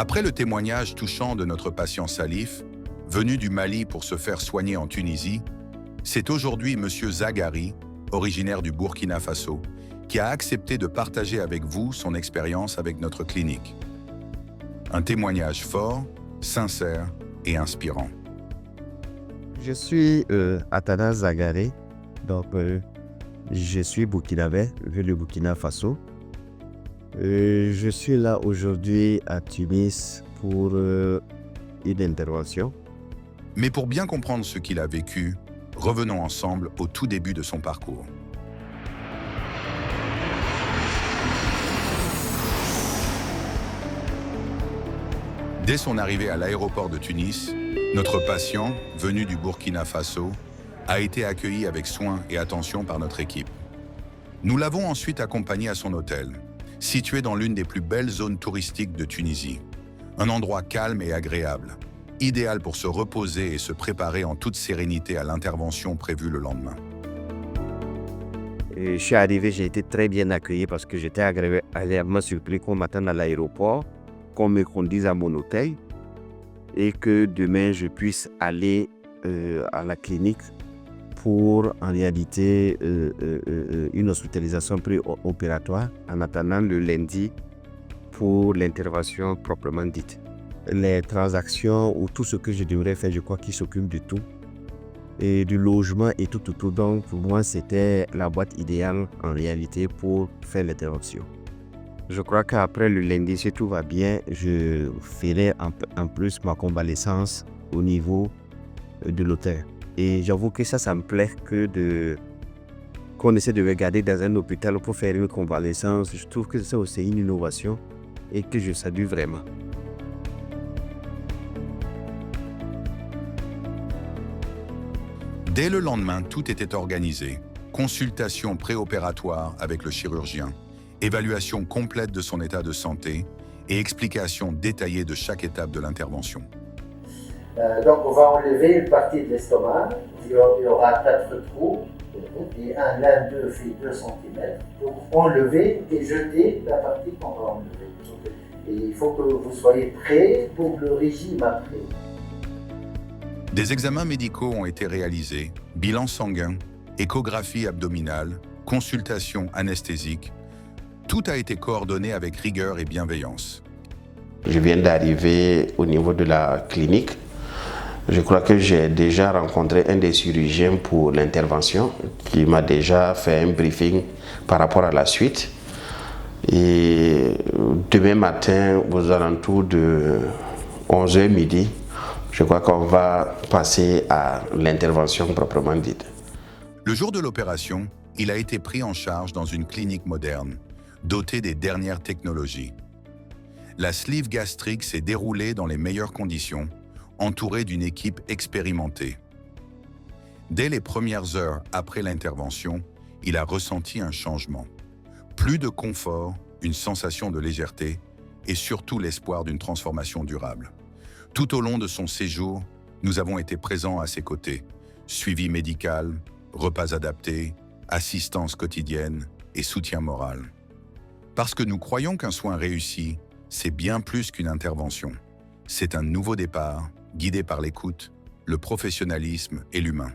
Après le témoignage touchant de notre patient Salif, venu du Mali pour se faire soigner en Tunisie, c'est aujourd'hui M. Zagari, originaire du Burkina Faso, qui a accepté de partager avec vous son expérience avec notre clinique. Un témoignage fort, sincère et inspirant. Je suis Athanas Zagari, donc je suis burkinabé, vu du Burkina Faso. Je suis là aujourd'hui à Tunis pour une intervention. Mais pour bien comprendre ce qu'il a vécu, revenons ensemble au tout début de son parcours. Dès son arrivée à l'aéroport de Tunis, notre patient, venu du Burkina Faso, a été accueilli avec soin et attention par notre équipe. Nous l'avons ensuite accompagné à son hôtel, situé dans l'une des plus belles zones touristiques de Tunisie. Un endroit calme et agréable, idéal pour se reposer et se préparer en toute sérénité à l'intervention prévue le lendemain. Je suis arrivé, j'ai été très bien accueilli parce que j'étais agréablement surpris qu'on m'attende à l'aéroport, qu'on me conduise à mon hôtel et que demain je puisse aller à la clinique pour en réalité une hospitalisation préopératoire en attendant le lundi pour l'intervention proprement dite. Les transactions ou tout ce que je devrais faire, je crois qu'ils s'occupent de tout. Et du logement et tout. Donc pour moi, c'était la boîte idéale en réalité pour faire l'intervention. Je crois qu'après le lundi, si tout va bien, je ferai en plus ma convalescence au niveau de l'hôtel. Et j'avoue que ça me plaît qu'on essaie de regarder dans un hôpital pour faire une convalescence. Je trouve que c'est aussi une innovation et que je salue vraiment. Dès le lendemain, tout était organisé. Consultation préopératoire avec le chirurgien, évaluation complète de son état de santé et explication détaillée de chaque étape de l'intervention. Donc on va enlever une partie de l'estomac, il y aura 4 trous, et l'un d'eux fait 2 cm. Donc enlever et jeter la partie qu'on va enlever. Et il faut que vous soyez prêts pour le régime après. Des examens médicaux ont été réalisés, bilan sanguin, échographie abdominale, consultation anesthésique. Tout a été coordonné avec rigueur et bienveillance. Je viens d'arriver au niveau de la clinique. Je crois que j'ai déjà rencontré un des chirurgiens pour l'intervention qui m'a déjà fait un briefing par rapport à la suite. Et demain matin, aux alentours de 11h midi, je crois qu'on va passer à l'intervention proprement dite. Le jour de l'opération, il a été pris en charge dans une clinique moderne, dotée des dernières technologies. La sleeve gastrique s'est déroulée dans les meilleures conditions, entourée d'une équipe expérimentée. Dès les premières heures après l'intervention, il a ressenti un changement. Plus de confort, une sensation de légèreté et surtout l'espoir d'une transformation durable. Tout au long de son séjour, nous avons été présents à ses côtés. Suivi médical, repas adaptés, assistance quotidienne et soutien moral. Parce que nous croyons qu'un soin réussi, c'est bien plus qu'une intervention. C'est un nouveau départ, guidé par l'écoute, le professionnalisme et l'humain.